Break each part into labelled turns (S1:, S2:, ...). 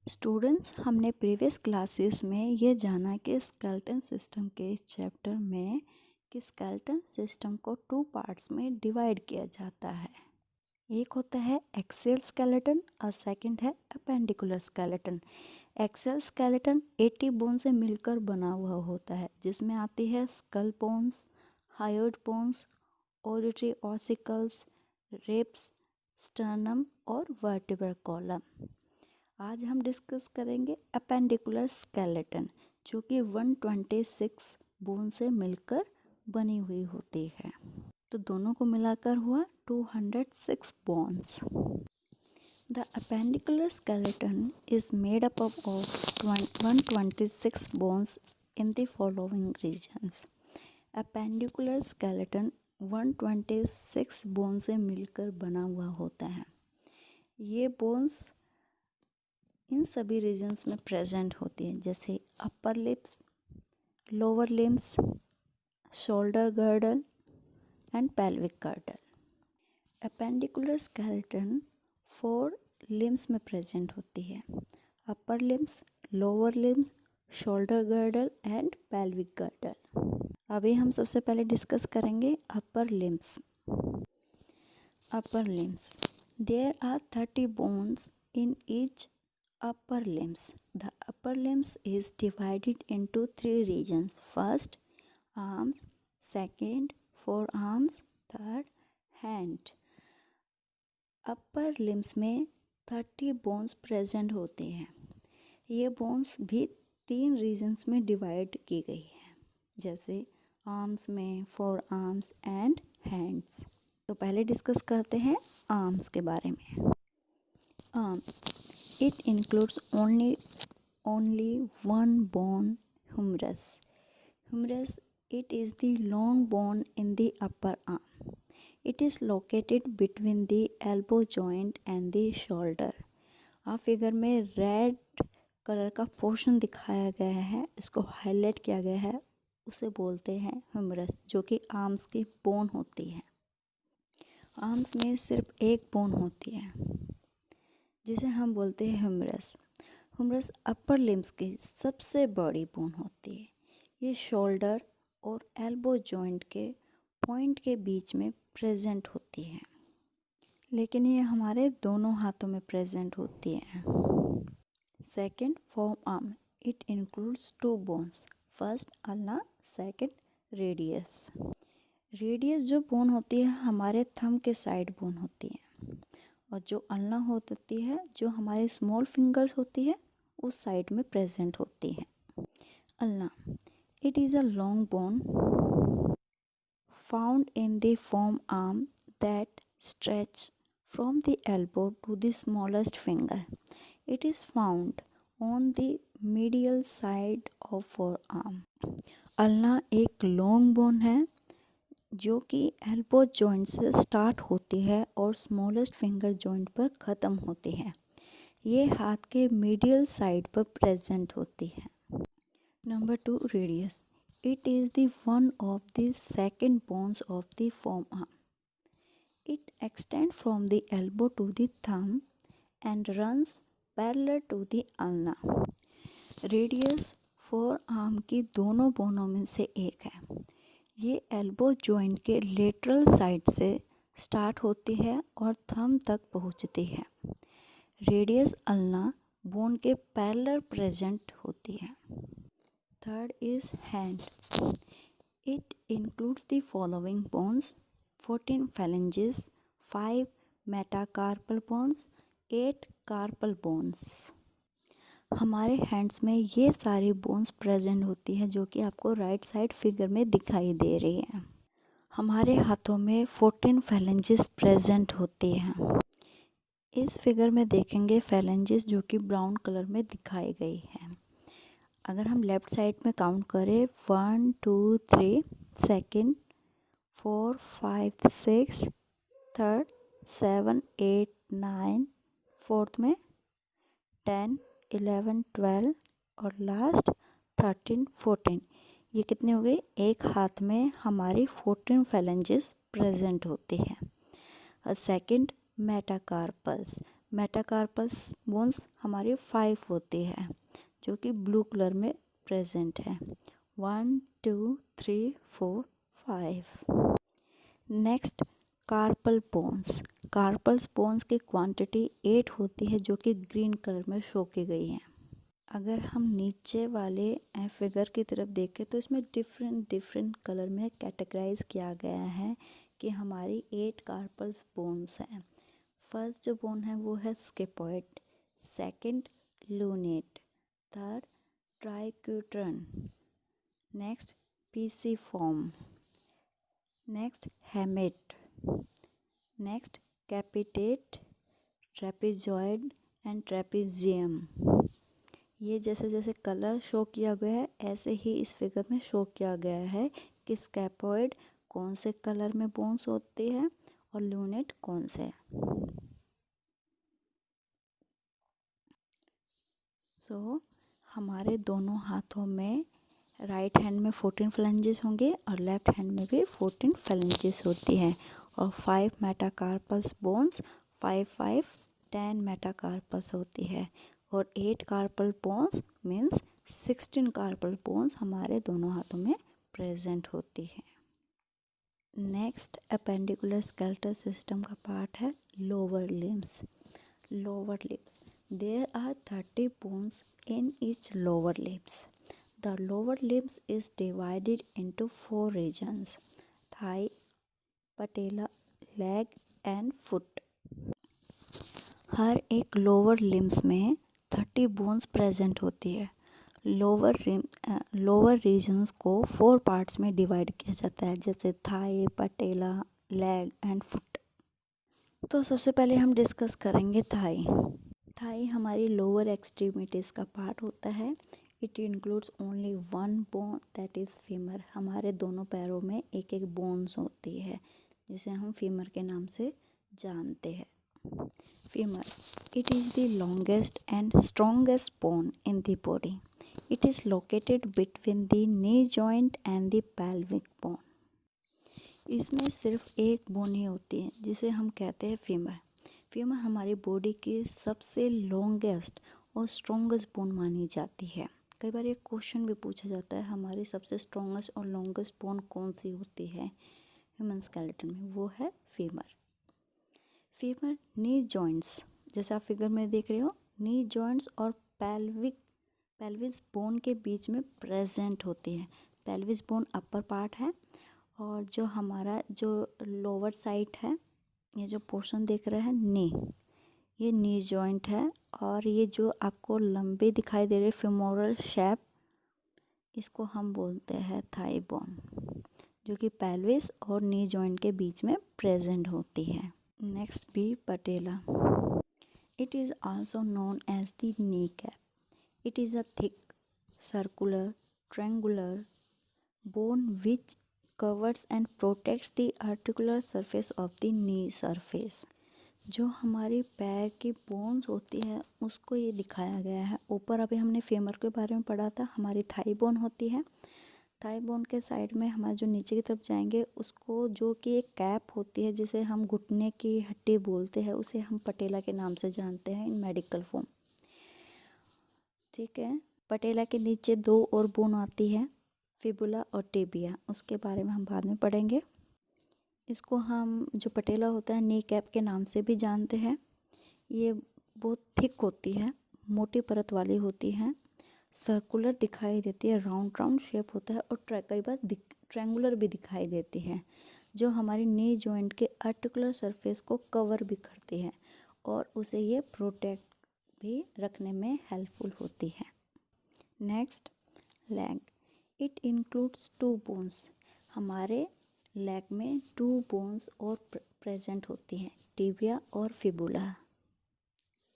S1: Students, हमने previous classes में ये जाना कि स्केलेटन सिस्टम के इस चैप्टर में कि स्केलेटन सिस्टम को टू पार्ट्स में डिवाइड किया जाता है। एक होता है एक्सियल स्केलेटन और सेकंड है appendicular skeleton. Axial skeleton 80 bone से मिलकर बना हुआ होता है, जिसमें आती है skull bones, hyoid bones, auditory ossicles, ribs, sternum और वर्टिब्रल कॉलम। आज हम डिस्कस करेंगे अपेंडिकुलर स्केलेटन, जो कि 126 बोन से मिलकर बनी हुई होती है। तो दोनों को मिलाकर हुआ 206 bones. The appendicular skeleton is made up of 126 bones in the following regions. Appendicular skeleton 126 bone से मिलकर बना हुआ होता है। ये बोन्स इन सभी रीजन्स में प्रेजेंट होती है, जैसे upper limbs, lower limbs, shoulder girdle and pelvic girdle. Appendicular skeleton 4 limbs में प्रेजेंट होती है, upper limbs, lower limbs, shoulder girdle and pelvic girdle. अभी हम सबसे पहले डिस्कस करेंगे upper limbs. Upper limbs, there are 30 bones in each upper limbs. The upper limbs is divided into 3 regions. First, arms. Second, forearms. Third, hand. Upper limbs में 30 bones present होते हैं। ये bones भी 3 regions में divide की गई है, जैसे आर्म्स में, फोर आर्म्स एंड हैंड्स। तो पहले डिस्कस करते हैं आर्म्स के बारे में। Arms, it includes only one bone, humerus. Humerus, it is the long bone in the upper arm. It is located between the elbow joint and the shoulder. आप figure में red colour का portion दिखाया गया है, इसको highlight किया गया है, उसे बोलते हैं ह्यूमरस, जो कि आर्म्स की बोन होती है। आर्म्स में सिर्फ एक बोन होती है, जिसे हम बोलते हैं ह्यूमरस। ह्यूमरस अपर लिम्स की सबसे बड़ी बोन होती है। ये शोल्डर और एल्बो जॉइंट के पॉइंट के बीच में प्रेजेंट होती है, लेकिन ये हमारे दोनों हाथों में प्रेजेंट होती है। Second, four arm, it includes 2 bones. First ulna, second radius. Radius जो बोन होती है हमारे थंब के साइड बोन होती है, और जो अल्ना होती है जो हमारे स्मॉल फिंगर्स होती है उस साइड में प्रेजेंट होती है। Ulna, it is a long bone found in the forearm that stretch from the elbow to the smallest finger. It is found on the medial side of forearm. Ulna एक long bone है जो कि elbow joint से start होती है और smallest finger joint पर ख़त्म होती है। ये हाथ के मीडियल साइड पर प्रेजेंट होती है। Number 2, radius, it is the one of the second bones of the forearm. It extend from the elbow to the thumb and runs parallel to the ulna. Radius forearm की दोनों बोनों में से एक है। ये elbow joint के lateral side से स्टार्ट होती है और थंब तक पहुंचती है। रेडियस अल्ना बोन के पैरेलल प्रेजेंट होती है। Third is hand, it includes the following bones: 14 phalanges, 5 metacarpal bones, 8 carpal bones. हमारे हैंड्स में ये सारी बोन्स प्रेजेंट होती है, जो कि आपको राइट साइड फिगर में दिखाई दे रही है। हमारे हाथों में 14 phalanges प्रेजेंट होती हैं। इस फिगर में देखेंगे phalanges जो कि ब्राउन कलर में दिखाई गई है। अगर हम लेफ़्ट साइड में काउंट करें 1 2 3, सेकेंड 4 5 6, थर्ड 7 8 9, फोर्थ में 10 11 12 और लास्ट 13 14। ये कितने हो गए? एक हाथ में हमारी 14 phalanges प्रेजेंट होती है। और सेकंड, मेटाकार्पल्स। मेटाकार्पस बोन्स हमारी 5 होती है जो कि ब्लू कलर में प्रेजेंट है। 1 2 3 4 5। Next carpal bones. Carpals bones की क्वांटिटी 8 होती है जो कि ग्रीन कलर में शो की गई है। अगर हम नीचे वाले फिगर की तरफ देखें तो इसमें डिफरेंट कलर में कैटेगराइज किया गया है कि हमारी 8 कार्पल्स बोन्स हैं। फर्स्ट जो बोन है वो है scaphoid, second lunate, third triquetrum, next pisiform, next hamate, next capitate, trapezoid and trapezium. ये जैसे जैसे कलर शो किया गया है ऐसे ही इस फिगर में शो किया गया है कि स्कैपॉइड कौन से कलर में बोन्स होती है और लूनेट कौन से। हमारे दोनों हाथों में राइट हैंड में 14 फ्लेंजेस होंगे और लेफ्ट हैंड में भी 14 फ्लेंजेस होती हैं और 5 मेटाकार्पल्स बोन्स 5 10 मेटाकार्पल्स होती है और 8 carpal bones means 16 carpal bones हमारे दोनों हाथों में प्रेजेंट होती है। नेक्स्ट अपेंडिकुलर स्केलेटल सिस्टम का पार्ट है lower limbs. Lower limbs, there are 30 bones in each lower limbs. The lower limbs is divided into 4 regions: thigh, patella, leg and foot. हर एक lower limbs में 30 bones present होती है। Lower regions को 4 parts में divide किया जाता है जैसे thigh, patella, leg and foot. तो सबसे पहले हम डिस्कस करेंगे थाई। थाई हमारी लोअर एक्सट्रीमिटीज़ का पार्ट होता है। It includes only 1 bone that is femur. हमारे दोनों पैरों में एक एक बोन्स होती है जिसे हम फीमर के नाम से जानते हैं। Femur, it is the longest and strongest bone in the body. It is located between the knee joint and the pelvic bone. इसमें सिर्फ एक बोन ही होती है जिसे हम कहते हैं फीमर। फीमर हमारी बॉडी की सबसे लॉन्गेस्ट और स्ट्रॉन्गेस्ट बोन मानी जाती है। कई बार एक क्वेश्चन भी पूछा जाता है हमारी सबसे स्ट्रॉन्गेस्ट और लॉन्गेस्ट बोन कौन सी होती है ह्यूमन स्केलेटन में, वो है फीमर। फीमर नी जॉइंट्स, जैसे आप फिगर में देख रहे हो, नी जॉइंट्स और पेल्विस बोन के बीच में प्रेजेंट होती है। पेल्विस बोन अपर पार्ट है और जो हमारा जो लोअर साइड है, ये जो पोर्शन देख रहे हैं नी, ये नी जॉइंट है और ये जो आपको लंबे दिखाई दे रहे फेमोरल शेप, इसको हम बोलते हैं थाई बोन, जो कि पेल्विस और नी जॉइंट के बीच में प्रेजेंट होती है। Next be patella. It is also known as the knee cap. It is a thick circular triangular bone which covers and protects the articular surface of the knee surface। जो हमारी पैर की bones होती है उसको ये दिखाया गया है। ऊपर अभी हमने फेमर के बारे में पढ़ा था, हमारी थाई बोन होती है। थाई बोन के साइड में हमारे जो नीचे की तरफ जाएंगे उसको जो कि एक कैप होती है जिसे हम घुटने की हड्डी बोलते हैं, उसे हम पटेला के नाम से जानते हैं इन मेडिकल फॉर्म। ठीक है, पटेला के नीचे 2 और बोन आती है, फिबुला और टिबिया, उसके बारे में हम बाद में पढ़ेंगे। इसको हम जो पटेला होता है नी कैप के नाम से भी जानते हैं। ये बहुत थिक होती है, मोटी परत वाली होती है, सर्कुलर दिखाई देती है, राउंड शेप होता है और कई बार ट्रायंगुलर भी दिखाई देती है, जो हमारी नी जॉइंट के आर्टिकुलर सरफेस को कवर भी करती है और उसे ये प्रोटेक्ट भी रखने में हेल्पफुल होती है। Next leg. It includes 2 bones. हमारे लेग में 2 बोन्स और प्रेजेंट होती हैं, टिबिया और फिबुला।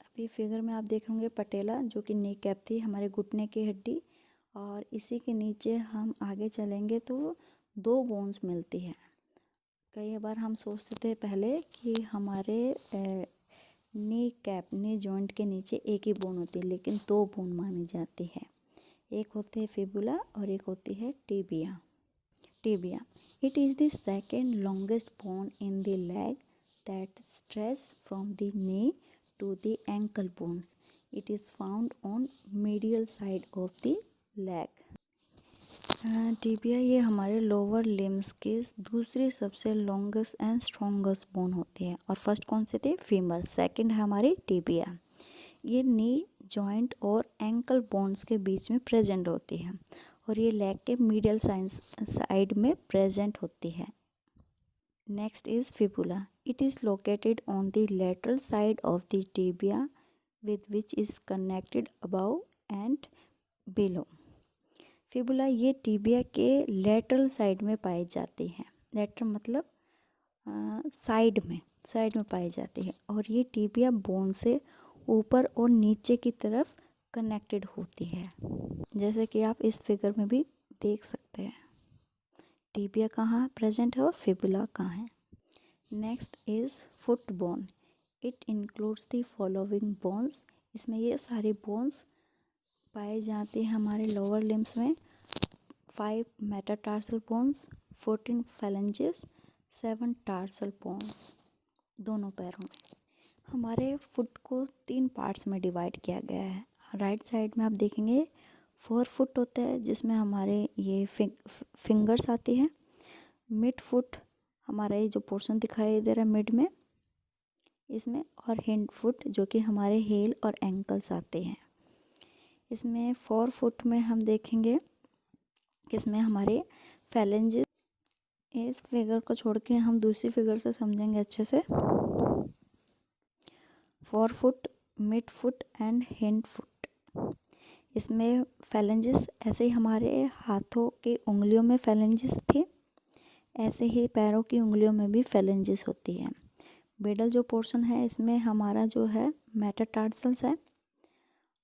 S1: अभी फिगर में आप देख होंगे पटेला जो कि नी कैप थी, हमारे घुटने की हड्डी, और इसी के नीचे हम आगे चलेंगे तो 2 बोन्स मिलती है। कई बार हम सोचते थे पहले कि हमारे नी कैप नी जॉइंट के नीचे एक ही बोन होती है, लेकिन 2 बोन मानी जाती है। एक होती है फिबुला और एक होती है tibia. Tibia, it is the second longest bone in the leg that stretch from the knee to the ankle bones. It is found on medial side of the leg. Tibia ये हमारे lower limbs की दूसरी सबसे longest and strongest bone होती है। और first कौन से थे? फीमर। सेकंड है हमारी टिबिया। ये नी जॉइंट और एंकल बोन्स के बीच में प्रेजेंट होती है और ये लेग के मीडियल साइड में प्रेजेंट होती है। Next is fibula. It is located on the lateral side of the tibia with which is connected above and below. Fibula ये टिबिया के लेटरल साइड में पाई जाती है। लेटरल मतलब साइड में पाई जाती है और ये टिबिया बोन से ऊपर और नीचे की तरफ कनेक्टेड होती है, जैसे कि आप इस फिगर में भी देख सकते हैं। टिबिया कहाँ प्रेजेंट है और फिबुला कहाँ है। Next is foot bone. It includes the following bones. इसमें ये सारी बोन्स पाए जाते हैं हमारे लोअर लिम्स में। 5 metatarsal bones, 14 phalanges, 7 tarsal bones दोनों पैरों में। हमारे फुट को 3 पार्ट्स में डिवाइड किया गया है। राइट साइड में आप देखेंगे 4 फुट होता है जिसमें हमारे ये फिंगर्स आती है। मिड फुट हमारा ये जो पोर्शन दिखाई दे रहा है मिड में इसमें, और हिंड फुट जो कि हमारे हील और एंकल्स आते हैं। इसमें 4 फुट में हम देखेंगे कि इसमें हमारे फैलेंजेस। इस फिगर को छोड़ के हम दूसरी फिगर से समझेंगे अच्छे से। 4 foot, mid foot and hind foot. इसमें फैलेंजेस ऐसे ही हमारे हाथों की उंगलियों में फैलेंजेस थे, ऐसे ही पैरों की उंगलियों में भी फैलेंजेस होती है। मिडल जो पोर्शन है इसमें हमारा जो है मेटाटार्सल्स है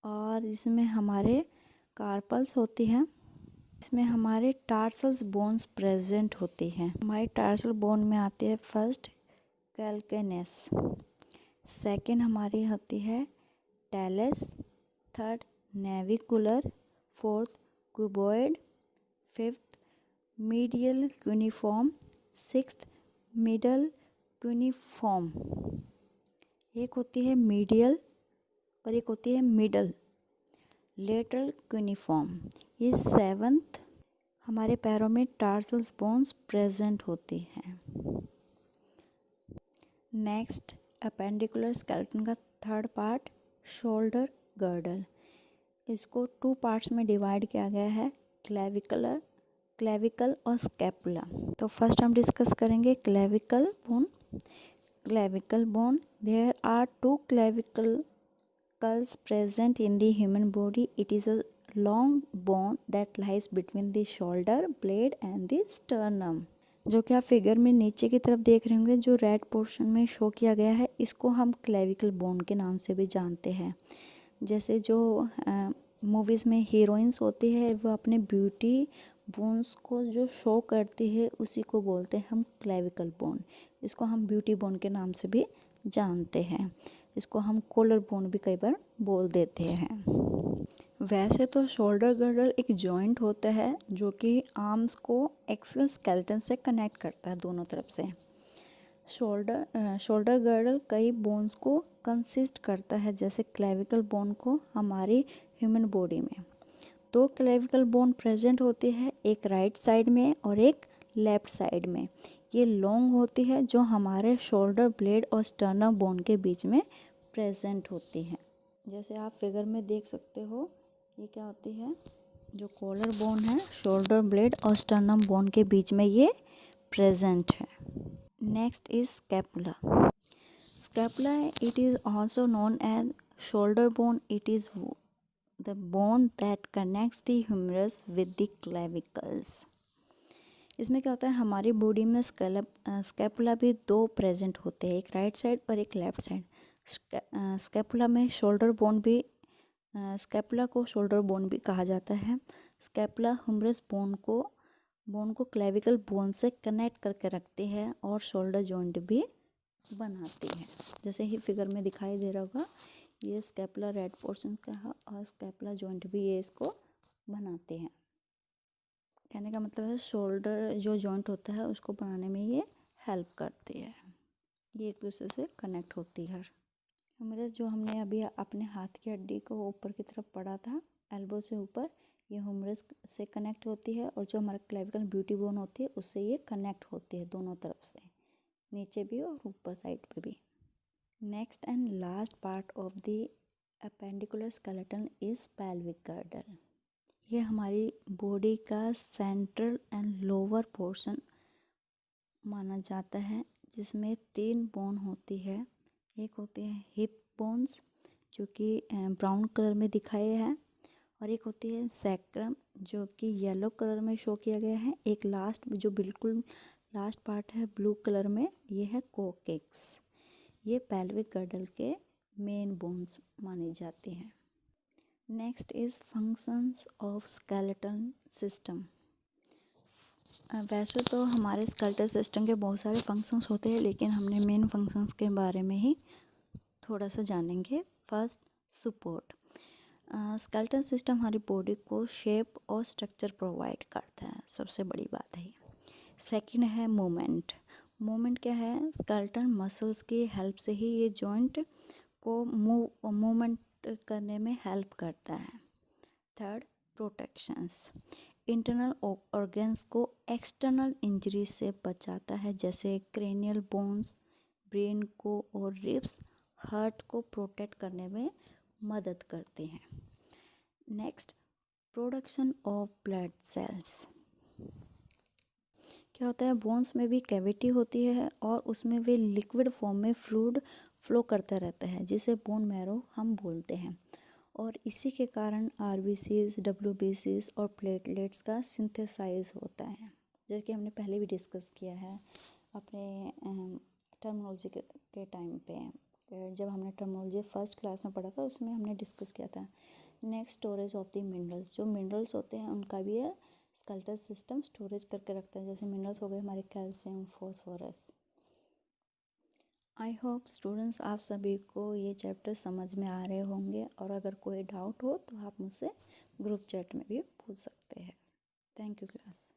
S1: और इसमें हमारे कार्पल्स होती हैं। इसमें हमारे टार्सल्स बोन्स प्रेजेंट होती हैं। हमारे टार्सल बोन में आती है फर्स्ट कैल्केनेस, सेकंड हमारी होती है Telles, third navicular, fourth cuboid, fifth medial cuneiform, sixth middle cuneiform. एक होती है मीडियल और एक होती है मिडल लेटरल क्यूनिफॉर्म। ये 7th हमारे पैरों में टार्सल्स बोन्स प्रेजेंट होती हैं। नेक्स्ट अपेंडिकुलर स्केलेटन का थर्ड पार्ट शोल्डर गर्डल। इसको 2 पार्ट्स में डिवाइड किया गया है, क्लेविकल और स्कैपुला। तो फर्स्ट हम डिस्कस करेंगे clavicle bone. Clavicle bone, there are 2 clavicles present in the human body. It is a long bone that lies between the shoulder blade and the sternum. जो कि आप फिगर में नीचे की तरफ देख रहे होंगे, जो रेड पोर्शन में शो किया गया है, इसको हम क्लेविकल बोन के नाम से भी जानते हैं। जैसे जो मूवीज़ में हीरोइंस होती है वो अपने ब्यूटी बोन्स को जो शो करती है उसी को बोलते हैं हम क्लेविकल बोन। इसको हम ब्यूटी बोन के नाम से भी जानते हैं। इसको हम कॉलर बोन भी कई बार बोल देते हैं। वैसे तो शोल्डर गर्डल एक जॉइंट होता है जो कि आर्म्स को एक्सियल स्केलेटन से कनेक्ट करता है दोनों तरफ से। शोल्डर गर्डल कई बोन्स को कंसिस्ट करता है, जैसे क्लेविकल बोन को हमारी ह्यूमन बॉडी में 2 क्लेविकल बोन प्रेजेंट होती है, एक राइट साइड में और एक लेफ्ट साइड में। ये लॉन्ग होती है जो हमारे शोल्डर ब्लेड और स्टर्नम बोन के बीच में प्रेजेंट होती है। जैसे आप फिगर में देख सकते हो ये क्या होती है, जो कॉलर बोन है शोल्डर ब्लेड और स्टर्नम बोन के बीच में ये प्रेजेंट है। Next is scapula. Scapula it is also known as shoulder bone. It is the bone that connects the humerus with the clavicles. इसमें क्या होता है, हमारी बॉडी में स्कैपुला भी 2 प्रेजेंट होते हैं, एक राइट साइड और एक लेफ्ट साइड। स्कैपुला में शोल्डर बोन भी, स्कैपुला को शोल्डर बोन भी कहा जाता है। स्कैपुला ह्यूमरस बोन को क्लेविकल बोन से कनेक्ट करके रखती है और शोल्डर जॉइंट भी बनाती है। जैसे ही फिगर में दिखाई दे रहा होगा, ये स्कैपुला रेड पोर्शन का है और स्कैपुला जॉइंट भी ये इसको बनाते हैं। कहने का मतलब है शोल्डर जो जॉइंट होता है उसको बनाने में ये हेल्प करती है, ये एक दूसरे से कनेक्ट होती है। ह्यूमरस जो हमने अभी अपने हाथ की हड्डी को ऊपर की तरफ पढ़ा था, एल्बो से ऊपर, ये ह्यूमरस से कनेक्ट होती है, और जो हमारा क्लेविकल ब्यूटी बोन होती है उससे ये कनेक्ट होती है दोनों तरफ से, नीचे भी और ऊपर साइड पे भी। Next and last part of the appendicular skeleton is pelvic girdle. ये हमारी बॉडी का सेंट्रल एंड लोअर पोर्शन माना जाता है, जिसमें 3 बोन होती है। एक होते हैं हिप बोन्स जो कि ब्राउन कलर में दिखाए हैं, और एक होती है सैक्रम जो कि येलो कलर में शो किया गया है। एक लास्ट जो बिल्कुल लास्ट पार्ट है ब्लू कलर में, ये है कोकेक्स। ये पेल्विक गर्डल के मेन बोन्स माने जाते हैं। Next is functions of skeletal system. वैसे तो हमारे स्केलेटल सिस्टम के बहुत सारे फंक्शंस होते हैं, लेकिन हमने मेन फंक्शंस के बारे में ही थोड़ा सा जानेंगे। First, support. स्केलेटल सिस्टम हमारी बॉडी को शेप और स्ट्रक्चर प्रोवाइड करता है, सबसे बड़ी बात है। सेकंड है मूवमेंट। मूवमेंट क्या है? स्केलेटल मसल्स की हेल्प से ही ये जॉइंट को मूवमेंट करने में हेल्प करता है। Third, protections. इंटरनल ऑर्गन्स को एक्सटर्नल इंजरी से बचाता है, जैसे क्रेनियल बोन्स ब्रेन को और रिब्स हार्ट को प्रोटेक्ट करने में मदद करते हैं। Next, production of blood cells. क्या होता है? बोन्स में भी कैविटी होती है और उसमें वे लिक्विड फॉर्म में फ्लूइड फ्लो करता रहता है, जिसे बोन मैरो हम बोलते हैं, और इसी के कारण आरबीसीज, डब्ल्यूबीसीज और प्लेटलेट्स का सिंथेसाइज होता है, जैसे कि हमने पहले भी डिस्कस किया है अपने टर्मिनोलॉजी के टाइम पे। जब हमने टर्मिनोलॉजी फर्स्ट क्लास में पढ़ा था, उसमें हमने डिस्कस किया था। Next, storage of the minerals. जो मिनरल्स होते हैं उनका भी है स्केलेटल सिस्टम स्टोरेज करके रखता है, जैसे मिनरल्स हो गए हमारे calcium, phosphorus. I hope students आप सभी को ये चैप्टर समझ में आ रहे होंगे, और अगर कोई डाउट हो तो आप मुझसे ग्रुप चैट में भी पूछ सकते हैं। Thank you class.